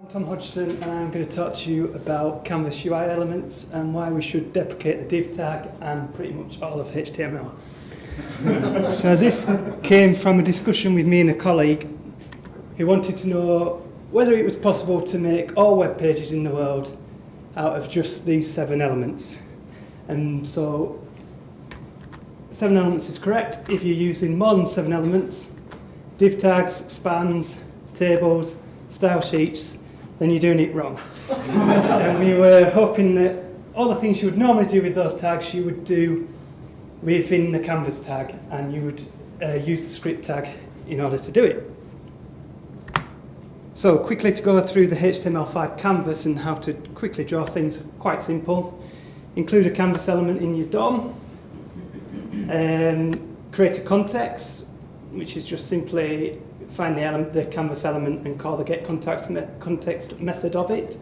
I'm Tom Hodgson and I'm going to talk to you about Canvas UI elements and why we should deprecate the div tag and pretty much all of HTML. So this came from a discussion with me and a colleague who wanted to know whether it was possible to make all web pages in the world out of just these 7 elements. And so 7 elements is correct if you're using more than 7 elements: div tags, spans, tables, style sheets, then you're doing it wrong. And we were hoping that all the things you would normally do with those tags you would do within the canvas tag, and you would use the script tag in order to do it. So quickly to go through the HTML5 canvas and how to quickly draw things, quite simple. Include a canvas element in your DOM. Create a context, which is just simply find the canvas element and call the getContext method of it.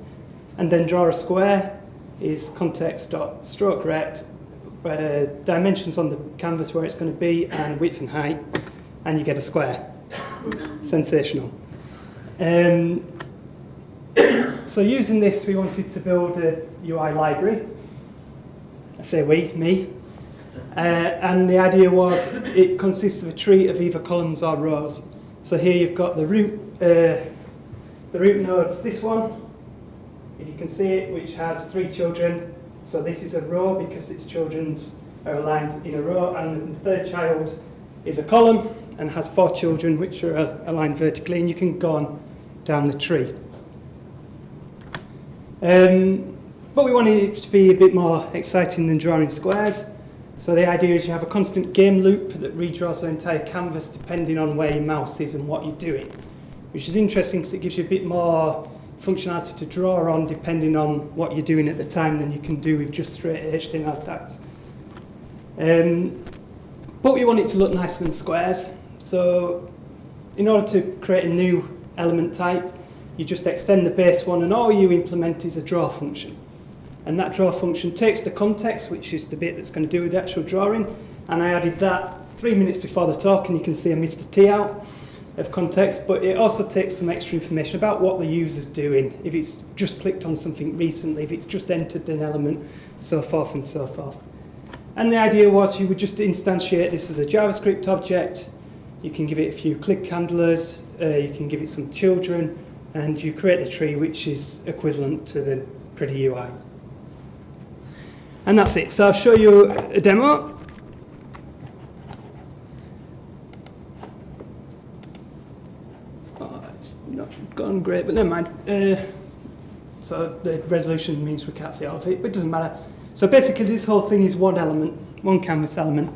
And then draw a square is context.stroke-rect, dimensions on the canvas where it's going to be, and width and height, and you get a square. Sensational. So using this, we wanted to build a UI library. I say we, me. And the idea was it consists of a tree of either columns or rows. So here you've got the root nodes, this one, if you can see it, which has 3 children. So this is a row because its children are aligned in a row, and the third child is a column and has 4 children which are aligned vertically, and you can go on down the tree. But we wanted it to be a bit more exciting than drawing squares. So the idea is you have a constant game loop that redraws the entire canvas depending on where your mouse is and what you're doing, which is interesting because it gives you a bit more functionality to draw on depending on what you're doing at the time than you can do with just straight HTML tags. But we want it to look nicer than squares. So in order to create a new element type, you just extend the base one, and all you implement is a draw function. And that draw function takes the context, which is the bit that's going to do with the actual drawing, and I added that 3 minutes before the talk, and you can see I missed a T out of context, but it also takes some extra information about what the user's doing, if it's just clicked on something recently, if it's just entered an element, so forth and so forth. And the idea was you would just instantiate this as a JavaScript object. You can give it a few click handlers, you can give it some children, and you create a tree which is equivalent to the pretty UI. And that's it. So I'll show you a demo. Oh, it's not gone great, but never mind. So the resolution means we can't see all of it, but it doesn't matter. So basically this whole thing is one element, one canvas element,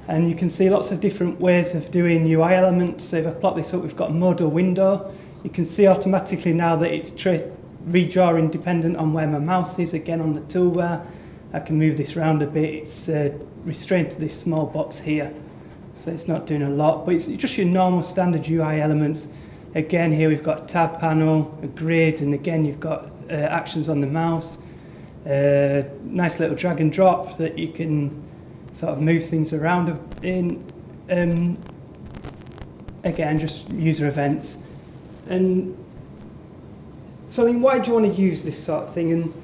and you can see lots of different ways of doing UI elements. So if I plot this up, we've got modal window. You can see automatically now that it's redrawing dependent on where my mouse is, again on the toolbar. I can move this around a bit. It's restrained to this small box here, so it's not doing a lot, but it's just your normal standard UI elements. Again, here we've got a tab panel, a grid, and again you've got actions on the mouse. Nice little drag and drop that you can sort of move things around in. Again, just user events. And so, I mean, why do you want to use this sort of thing? And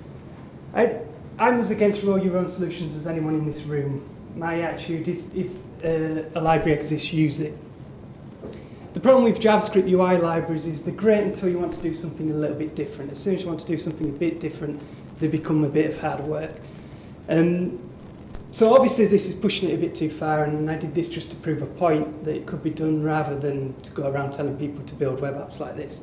I'm as against roll your own solutions as anyone in this room. My attitude is if a library exists, use it. The problem with JavaScript UI libraries is they're great until you want to do something a little bit different. As soon as you want to do something a bit different, they become a bit of hard work. So obviously this is pushing it a bit too far, and I did this just to prove a point that it could be done rather than to go around telling people to build web apps like this.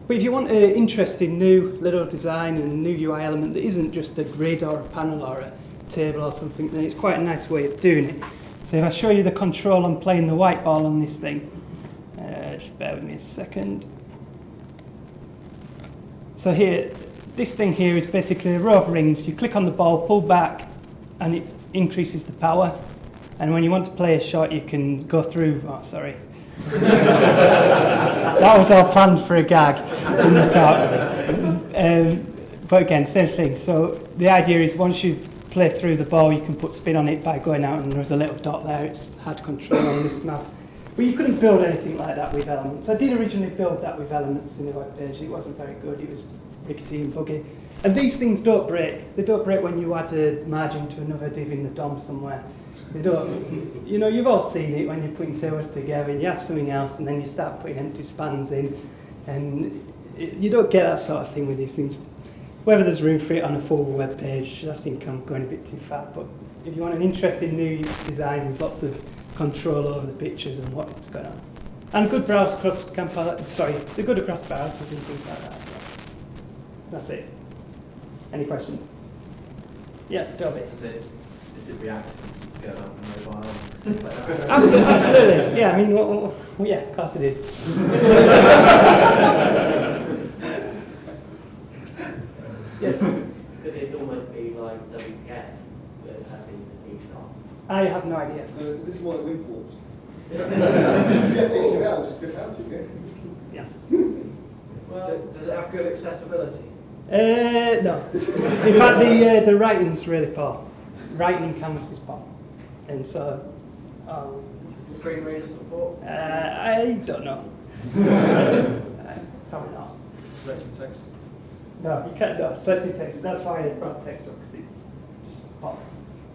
But if you want an interesting new little design and a new UI element that isn't just a grid or a panel or a table or something, then it's quite a nice way of doing it. So if I show you the control on playing the white ball on this thing, just bear with me a second. So here, this thing here is basically a row of rings. You click on the ball, pull back, and it increases the power. And when you want to play a shot, you can go through, oh sorry. That was all planned for a gag in the talk. But again, same thing. So the idea is once you've played through the ball, you can put spin on it by going out, and there's a little dot there. It's hard control on this mouse. But you couldn't build anything like that with Elements. I did originally build that with Elements in the web page. It wasn't very good. It was rickety and buggy. And these things don't break. They don't break when you add a margin to another div in the DOM somewhere. They don't. You know, you've all seen it when you're putting tables together and you add something else and then you start putting empty spans in. And you don't get that sort of thing with these things. Whether there's room for it on a full web page, I think I'm going a bit too far. But if you want an interesting new design with lots of control over the pictures and what's going on. And good browse across they're good across browsers and things like that. That's it. Any questions? Yes, Dobby. Is it reactive to scale up on mobile? Stuff like that? Absolutely. Yeah, I mean, well, yeah, of course it is. Yes. Could this almost be like WPF that had been the C#? I have no idea. No, this is what wind forms. Yes, HTML, just accounting it. Yeah. Well, does it have good accessibility? No. In fact, the writing's really poor. Writing in Canvas is poor. And so... Screen reader support? I don't know. Probably not. Selecting text? No, you can't. No, selecting text. That's why I brought text up, because it's just pop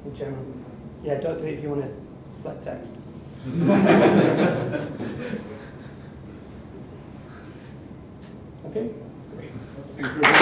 in general. Yeah, don't do it if you want to select text. Okay. Thanks very much.